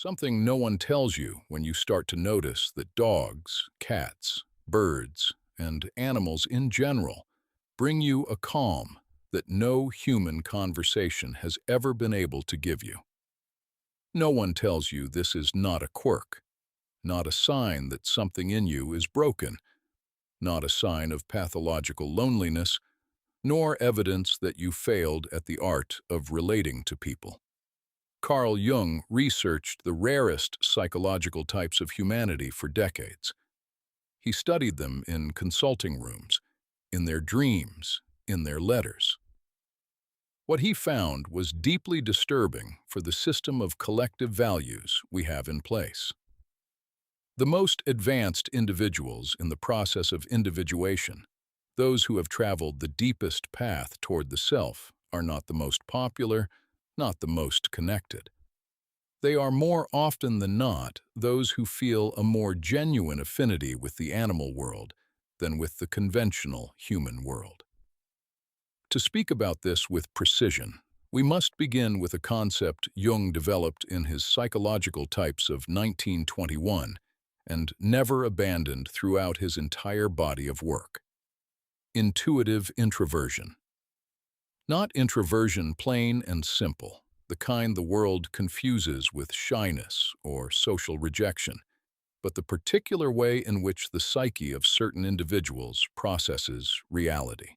Something no one tells you when you start to notice that dogs, cats, birds, and animals in general bring you a calm that no human conversation has ever been able to give you. No one tells you this is not a quirk, not a sign that something in you is broken, not a sign of pathological loneliness, nor evidence that you failed at the art of relating to people. Carl Jung researched the rarest psychological types of humanity for decades. He studied them in consulting rooms, in their dreams, in their letters. What he found was deeply disturbing for the system of collective values we have in place. The most advanced individuals in the process of individuation, those who have traveled the deepest path toward the self, are not the most popular, not the most connected. They are more often than not those who feel a more genuine affinity with the animal world than with the conventional human world. To speak about this with precision, we must begin with a concept Jung developed in his Psychological Types of 1921 and never abandoned throughout his entire body of work. Intuitive introversion. Not introversion plain and simple, the kind the world confuses with shyness or social rejection, but the particular way in which the psyche of certain individuals processes reality.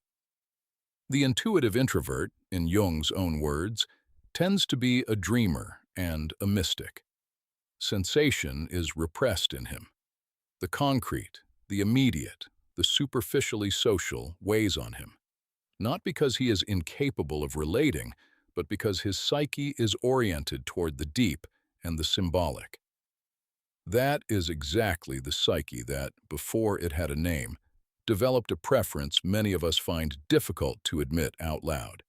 The intuitive introvert, in Jung's own words, tends to be a dreamer and a mystic. Sensation is repressed in him. The concrete, the immediate, the superficially social weighs on him, not because he is incapable of relating, but because his psyche is oriented toward the deep and the symbolic. That is exactly the psyche that, before it had a name, developed a preference many of us find difficult to admit out loud: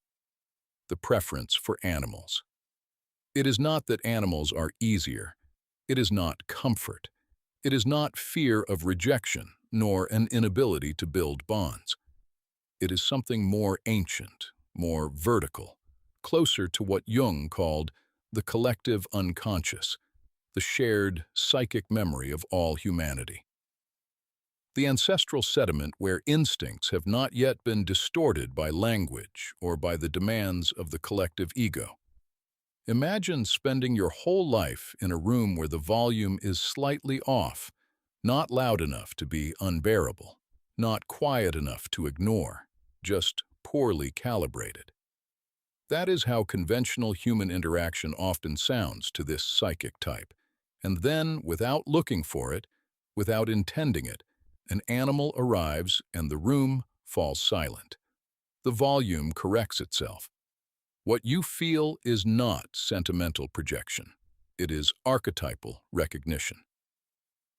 the preference for animals. It is not that animals are easier. It is not comfort. It is not fear of rejection, nor an inability to build bonds. It is something more ancient, more vertical, closer to what Jung called the collective unconscious, the shared psychic memory of all humanity. The ancestral sediment where instincts have not yet been distorted by language or by the demands of the collective ego. Imagine spending your whole life in a room where the volume is slightly off, not loud enough to be unbearable, not quiet enough to ignore, just poorly calibrated. That is how conventional human interaction often sounds to this psychic type. And then, without looking for it, without intending it, an animal arrives and the room falls silent. The volume corrects itself. What you feel is not sentimental projection. It is archetypal recognition.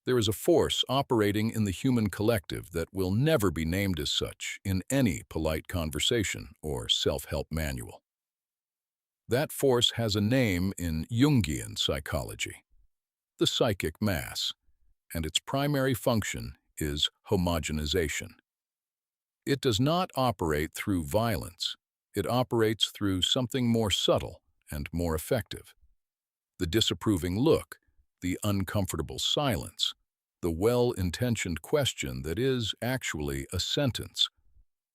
There is a force operating in the human collective that will never be named as such in any polite conversation or self-help manual. That force has a name in Jungian psychology: the psychic mass, and its primary function is homogenization. It does not operate through violence. It operates through something more subtle and more effective: the disapproving look, the uncomfortable silence, the well-intentioned question that is actually a sentence.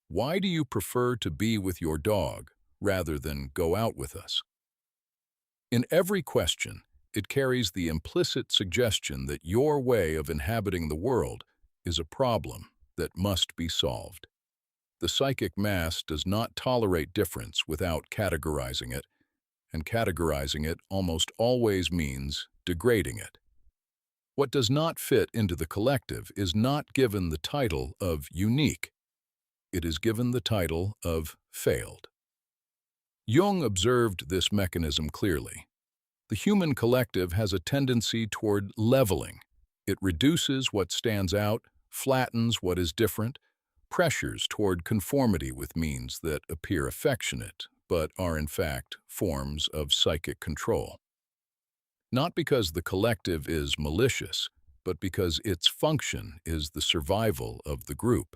Why do you prefer to be with your dog rather than go out with us? In every question, it carries the implicit suggestion that your way of inhabiting the world is a problem that must be solved. The psychic mass does not tolerate difference without categorizing it, and categorizing it almost always means degrading it. What does not fit into the collective is not given the title of unique. It is given the title of failed. Jung observed this mechanism clearly. The human collective has a tendency toward leveling. It reduces what stands out, flattens what is different, pressures toward conformity with means that appear affectionate, but are in fact forms of psychic control. Not because the collective is malicious, but because its function is the survival of the group.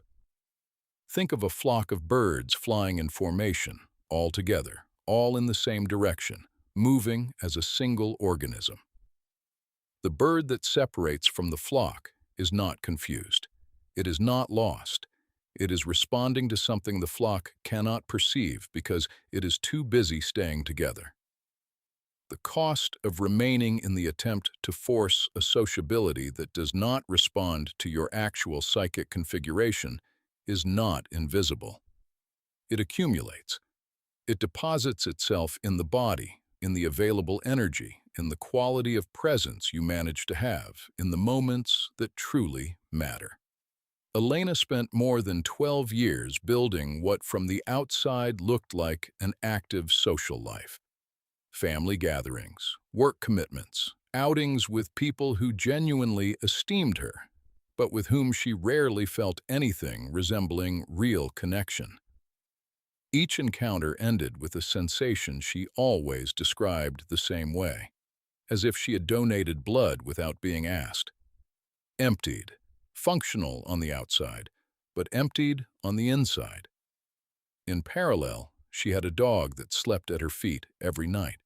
Think of a flock of birds flying in formation, all together, all in the same direction, moving as a single organism. The bird that separates from the flock is not confused. It is not lost. It is responding to something the flock cannot perceive because it is too busy staying together. The cost of remaining in the attempt to force a sociability that does not respond to your actual psychic configuration is not invisible. It accumulates. It deposits itself in the body, in the available energy, in the quality of presence you manage to have, in the moments that truly matter. Elena spent more than 12 years building what from the outside looked like an active social life. Family gatherings, work commitments, outings with people who genuinely esteemed her, but with whom she rarely felt anything resembling real connection. Each encounter ended with a sensation she always described the same way, as if she had donated blood without being asked. Emptied, functional on the outside, but emptied on the inside. In parallel, she had a dog that slept at her feet every night.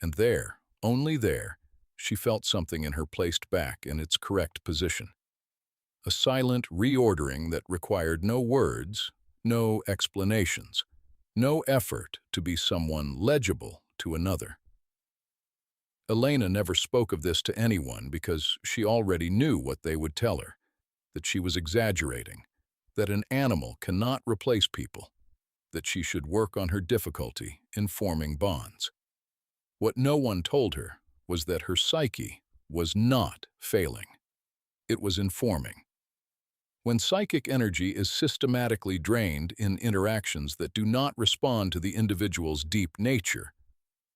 And there, only there, she felt something in her placed back in its correct position. A silent reordering that required no words, no explanations, no effort to be someone legible to another. Elena never spoke of this to anyone because she already knew what they would tell her, that she was exaggerating, that an animal cannot replace people, that she should work on her difficulty in forming bonds. What no one told her was that her psyche was not failing. It was informing. When psychic energy is systematically drained in interactions that do not respond to the individual's deep nature,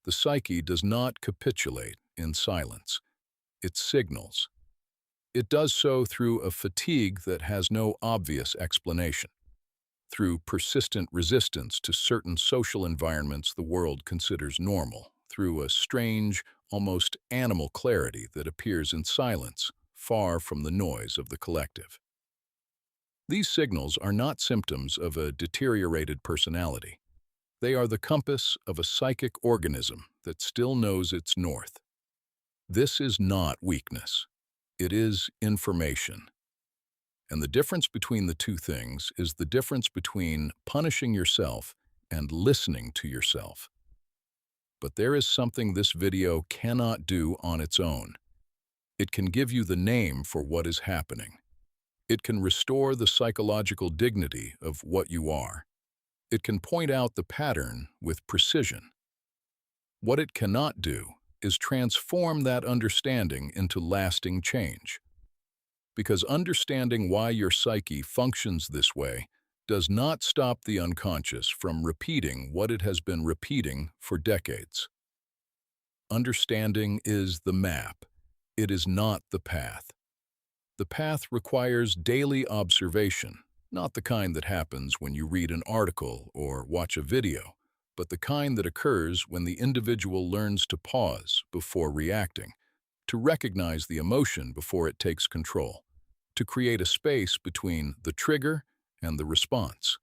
the psyche does not capitulate in silence. It signals. It does so through a fatigue that has no obvious explanation, through persistent resistance to certain social environments the world considers normal, through a strange, almost animal clarity that appears in silence, far from the noise of the collective. These signals are not symptoms of a deteriorated personality. They are the compass of a psychic organism that still knows its north. This is not weakness. It is information. And the difference between the two things is the difference between punishing yourself and listening to yourself. But there is something this video cannot do on its own. It can give you the name for what is happening. It can restore the psychological dignity of what you are. It can point out the pattern with precision. What it cannot do is transform that understanding into lasting change. Because understanding why your psyche functions this way does not stop the unconscious from repeating what it has been repeating for decades. Understanding is the map. It is not the path. The path requires daily observation, not the kind that happens when you read an article or watch a video, but the kind that occurs when the individual learns to pause before reacting, to recognize the emotion before it takes control, to create a space between the trigger and the response.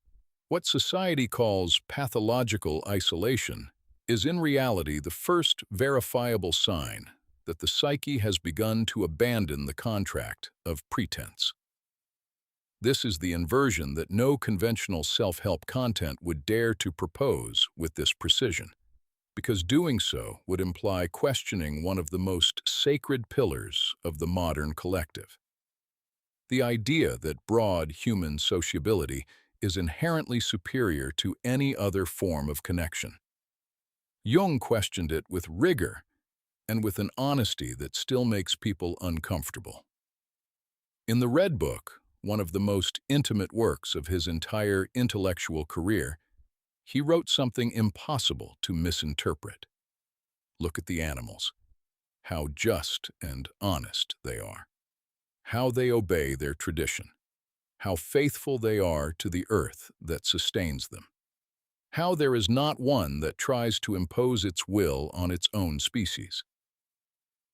What society calls pathological isolation is in reality the first verifiable sign that the psyche has begun to abandon the contract of pretense. This is the inversion that no conventional self-help content would dare to propose with this precision, because doing so would imply questioning one of the most sacred pillars of the modern collective. The idea that broad human sociability is inherently superior to any other form of connection. Jung questioned it with rigor and with an honesty that still makes people uncomfortable. In the Red Book, one of the most intimate works of his entire intellectual career, he wrote something impossible to misinterpret. Look at the animals, how just and honest they are, how they obey their tradition, how faithful they are to the earth that sustains them, how there is not one that tries to impose its will on its own species.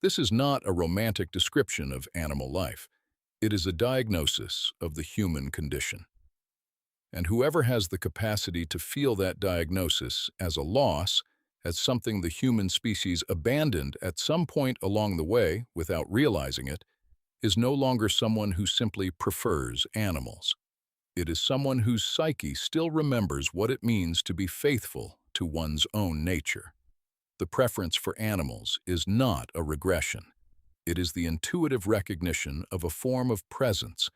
This is not a romantic description of animal life. It is a diagnosis of the human condition. And whoever has the capacity to feel that diagnosis as a loss as something the human species abandoned at some point along the way without realizing it, is no longer someone who simply prefers animals. It is someone whose psyche still remembers what it means to be faithful to one's own nature. The preference for animals is not a regression. It is the intuitive recognition of a form of presence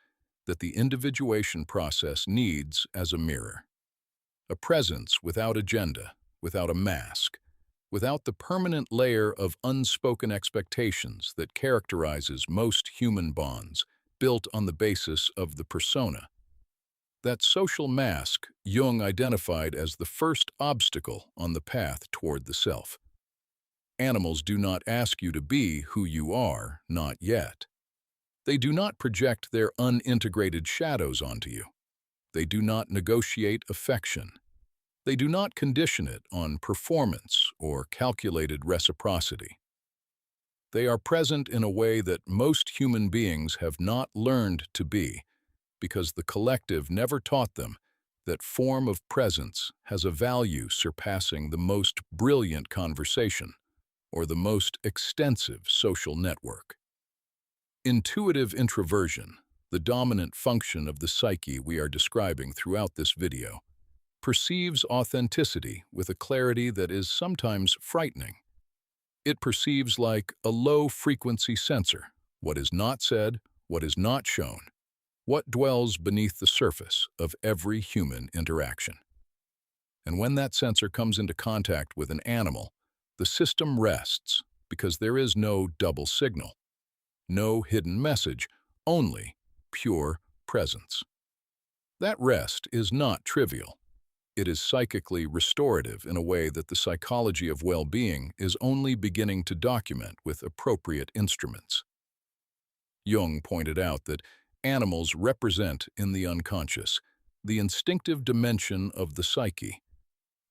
that the individuation process needs as a mirror. A presence without agenda, without a mask, without the permanent layer of unspoken expectations that characterizes most human bonds built on the basis of the persona. That social mask Jung identified as the first obstacle on the path toward the self. Animals do not ask you to be who you are, not yet. They do not project their unintegrated shadows onto you. They do not negotiate affection. They do not condition it on performance or calculated reciprocity. They are present in a way that most human beings have not learned to be, because the collective never taught them that form of presence has a value surpassing the most brilliant conversation or the most extensive social network. Intuitive introversion, the dominant function of the psyche we are describing throughout this video, perceives authenticity with a clarity that is sometimes frightening. It perceives like a low-frequency sensor, what is not said, what is not shown, what dwells beneath the surface of every human interaction. And when that sensor comes into contact with an animal, the system rests because there is no double signal, no hidden message, only pure presence. That rest is not trivial. It is psychically restorative in a way that the psychology of well-being is only beginning to document with appropriate instruments. Jung pointed out that animals represent in the unconscious the instinctive dimension of the psyche,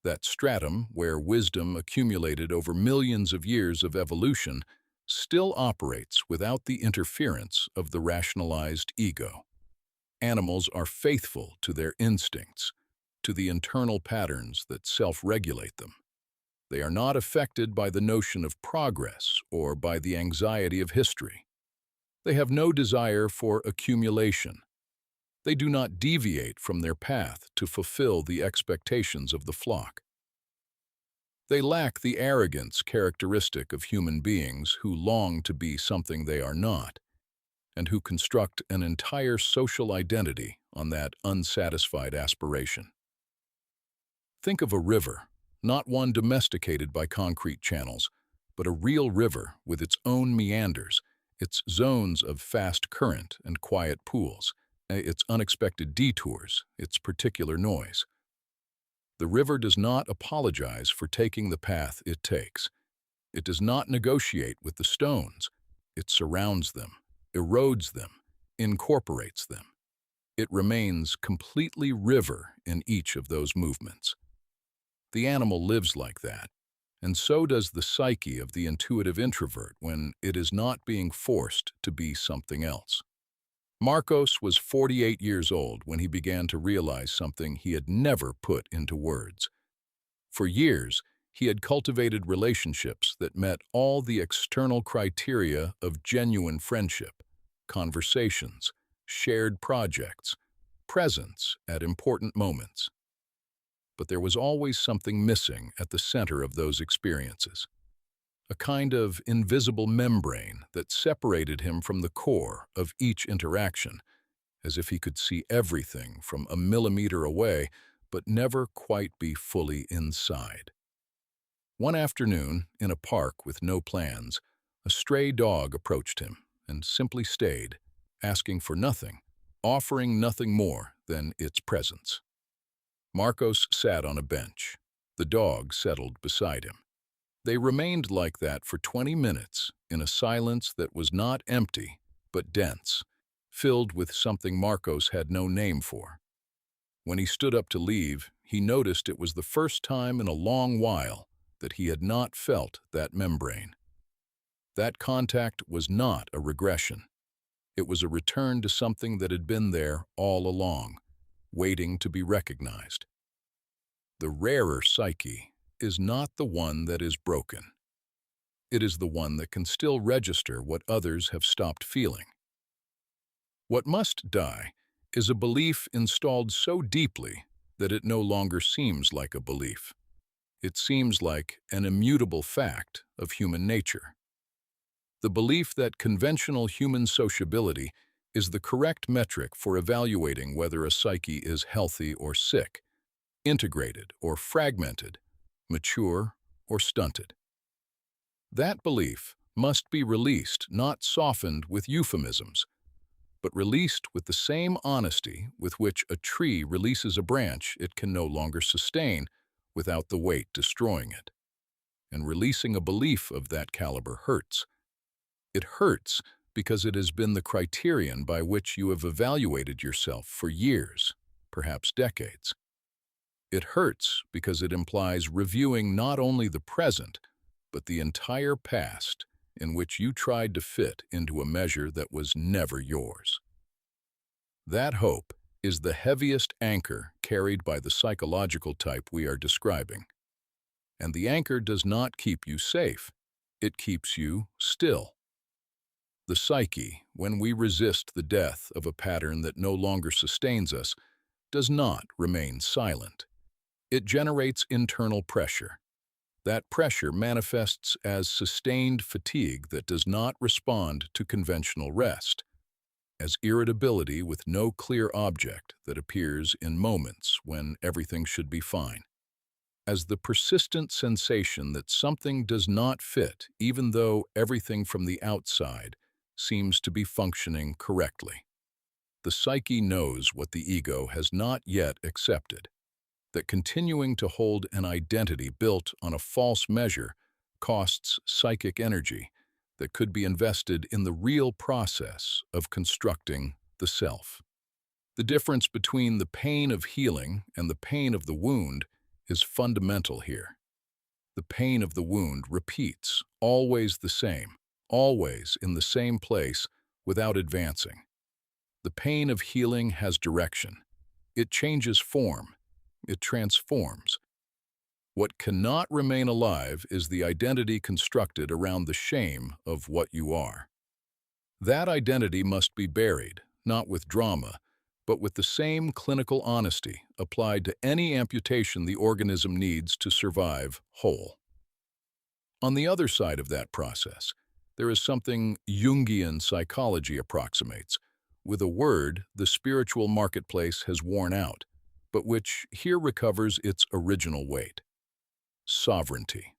that stratum where wisdom accumulated over millions of years of evolution still operates without the interference of the rationalized ego. Animals are faithful to their instincts, to the internal patterns that self-regulate them. They are not affected by the notion of progress or by the anxiety of history. They have no desire for accumulation. They do not deviate from their path to fulfill the expectations of the flock. They lack the arrogance characteristic of human beings who long to be something they are not, and who construct an entire social identity on that unsatisfied aspiration. Think of a river, not one domesticated by concrete channels, but a real river with its own meanders, its zones of fast current and quiet pools, its unexpected detours, its particular noise. The river does not apologize for taking the path it takes. It does not negotiate with the stones. It surrounds them, erodes them, incorporates them. It remains completely river in each of those movements. The animal lives like that, and so does the psyche of the intuitive introvert when it is not being forced to be something else. Marcos was 48 years old when he began to realize something he had never put into words. For years, he had cultivated relationships that met all the external criteria of genuine friendship, conversations, shared projects, presence at important moments. But there was always something missing at the center of those experiences. A kind of invisible membrane that separated him from the core of each interaction, as if he could see everything from a millimeter away, but never quite be fully inside. One afternoon, in a park with no plans, a stray dog approached him and simply stayed, asking for nothing, offering nothing more than its presence. Marcos sat on a bench. The dog settled beside him. They remained like that for 20 minutes, in a silence that was not empty, but dense, filled with something Marcos had no name for. When he stood up to leave, he noticed it was the first time in a long while that he had not felt that membrane. That contact was not a regression. It was a return to something that had been there all along, waiting to be recognized. The rarer psyche, is not the one that is broken. It is the one that can still register what others have stopped feeling. What must die is a belief installed so deeply that it no longer seems like a belief. It seems like an immutable fact of human nature. The belief that conventional human sociability is the correct metric for evaluating whether a psyche is healthy or sick, integrated or fragmented, mature or stunted. That belief must be released, not softened with euphemisms, but released with the same honesty with which a tree releases a branch it can no longer sustain without the weight destroying it. And releasing a belief of that caliber hurts. It hurts because it has been the criterion by which you have evaluated yourself for years, perhaps decades. It hurts because it implies reviewing not only the present, but the entire past in which you tried to fit into a measure that was never yours. That hope is the heaviest anchor carried by the psychological type we are describing. And the anchor does not keep you safe, it keeps you still. The psyche, when we resist the death of a pattern that no longer sustains us, does not remain silent. It generates internal pressure. That pressure manifests as sustained fatigue that does not respond to conventional rest, as irritability with no clear object that appears in moments when everything should be fine, as the persistent sensation that something does not fit even though everything from the outside seems to be functioning correctly. The psyche knows what the ego has not yet accepted, that continuing to hold an identity built on a false measure costs psychic energy that could be invested in the real process of constructing the self. The difference between the pain of healing and the pain of the wound is fundamental here. The pain of the wound repeats, always the same, always in the same place without advancing. The pain of healing has direction. It changes form. It transforms. What cannot remain alive is the identity constructed around the shame of what you are. That identity must be buried, not with drama, but with the same clinical honesty applied to any amputation the organism needs to survive whole. On the other side of that process, there is something Jungian psychology approximates, with a word the spiritual marketplace has worn out, but which here recovers its original weight: sovereignty.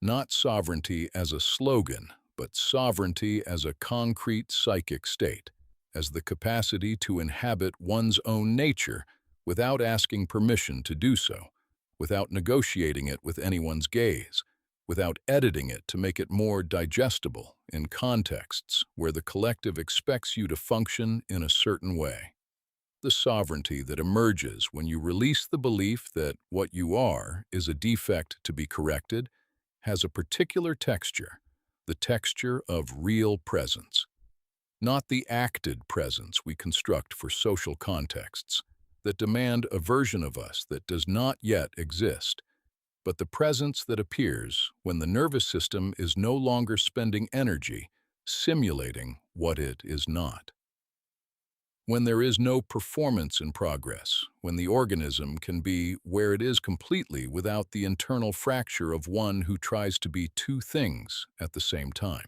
Not sovereignty as a slogan, but sovereignty as a concrete psychic state, as the capacity to inhabit one's own nature without asking permission to do so, without negotiating it with anyone's gaze, without editing it to make it more digestible in contexts where the collective expects you to function in a certain way. The sovereignty that emerges when you release the belief that what you are is a defect to be corrected has a particular texture, the texture of real presence. Not the acted presence we construct for social contexts that demand a version of us that does not yet exist, but the presence that appears when the nervous system is no longer spending energy simulating what it is not. When there is no performance in progress, when the organism can be where it is completely without the internal fracture of one who tries to be two things at the same time.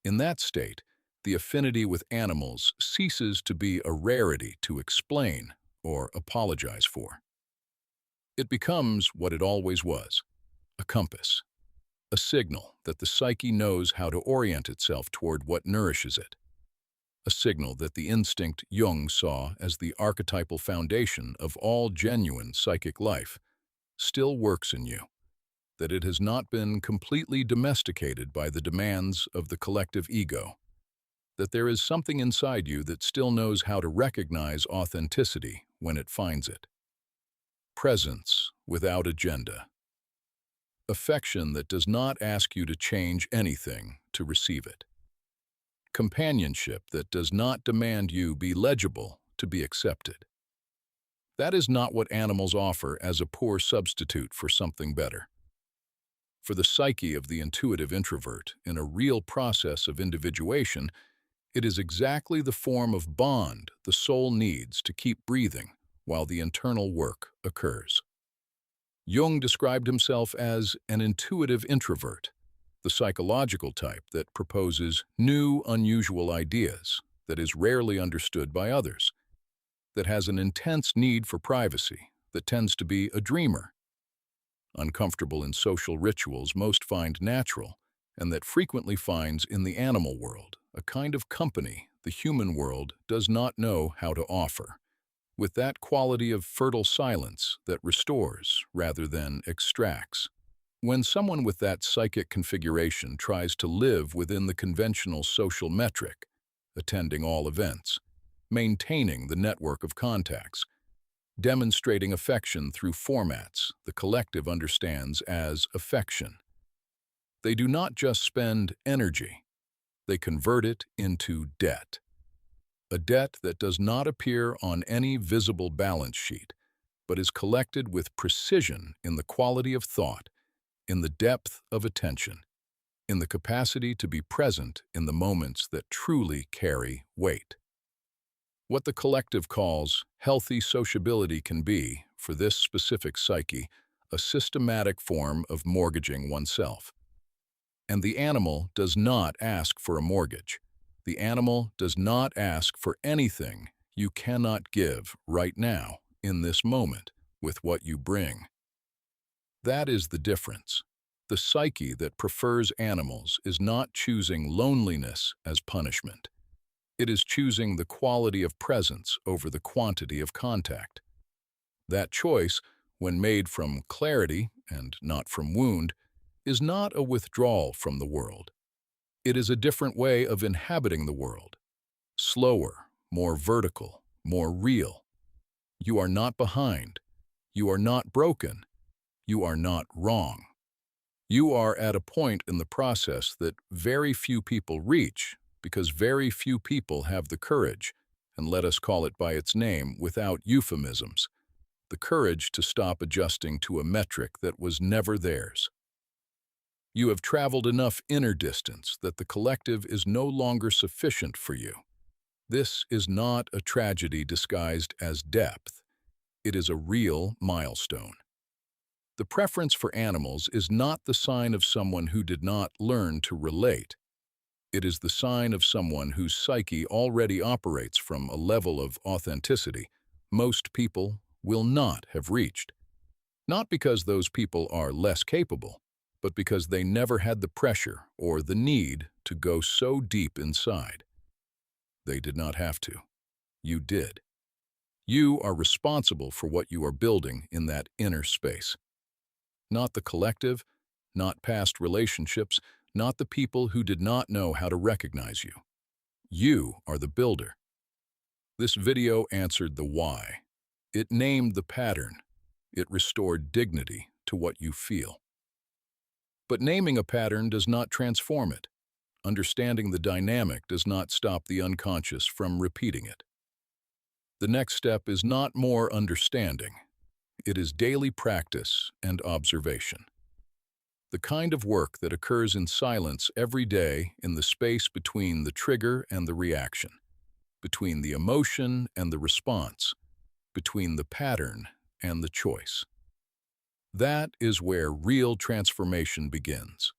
In that state, the affinity with animals ceases to be a rarity to explain or apologize for. It becomes what it always was: a compass, a signal that the psyche knows how to orient itself toward what nourishes it. A signal that the instinct Jung saw as the archetypal foundation of all genuine psychic life still works in you, that it has not been completely domesticated by the demands of the collective ego, that there is something inside you that still knows how to recognize authenticity when it finds it. Presence without agenda. Affection that does not ask you to change anything to receive it. Companionship that does not demand you be legible to be accepted. That is not what animals offer as a poor substitute for something better. For the psyche of the intuitive introvert, in a real process of individuation, it is exactly the form of bond the soul needs to keep breathing while the internal work occurs. Jung described himself as an intuitive introvert, the psychological type that proposes new, unusual ideas, that is rarely understood by others, that has an intense need for privacy, that tends to be a dreamer, uncomfortable in social rituals most find natural, and that frequently finds in the animal world a kind of company the human world does not know how to offer, with that quality of fertile silence that restores rather than extracts. When someone with that psychic configuration tries to live within the conventional social metric, attending all events, maintaining the network of contacts, demonstrating affection through formats the collective understands as affection, they do not just spend energy, they convert it into debt. A debt that does not appear on any visible balance sheet, but is collected with precision in the quality of thought, in the depth of attention, in the capacity to be present in the moments that truly carry weight. What the collective calls healthy sociability can be, for this specific psyche, a systematic form of mortgaging oneself. And the animal does not ask for a mortgage. The animal does not ask for anything you cannot give right now, in this moment, with what you bring. That is the difference. The psyche that prefers animals is not choosing loneliness as punishment. It is choosing the quality of presence over the quantity of contact. That choice, when made from clarity and not from wound, is not a withdrawal from the world. It is a different way of inhabiting the world. Slower, more vertical, more real. You are not behind. You are not broken. You are not wrong. You are at a point in the process that very few people reach because very few people have the courage, and let us call it by its name without euphemisms, the courage to stop adjusting to a metric that was never theirs. You have traveled enough inner distance that the collective is no longer sufficient for you. This is not a tragedy disguised as depth. It is a real milestone. The preference for animals is not the sign of someone who did not learn to relate. It is the sign of someone whose psyche already operates from a level of authenticity most people will not have reached. Not because those people are less capable, but because they never had the pressure or the need to go so deep inside. They did not have to. You did. You are responsible for what you are building in that inner space. Not the collective, not past relationships, not the people who did not know how to recognize you. You are the builder. This video answered the why. It named the pattern. It restored dignity to what you feel. But naming a pattern does not transform it. Understanding the dynamic does not stop the unconscious from repeating it. The next step is not more understanding. It is daily practice and observation. The kind of work that occurs in silence every day in the space between the trigger and the reaction, between the emotion and the response, between the pattern and the choice. That is where real transformation begins.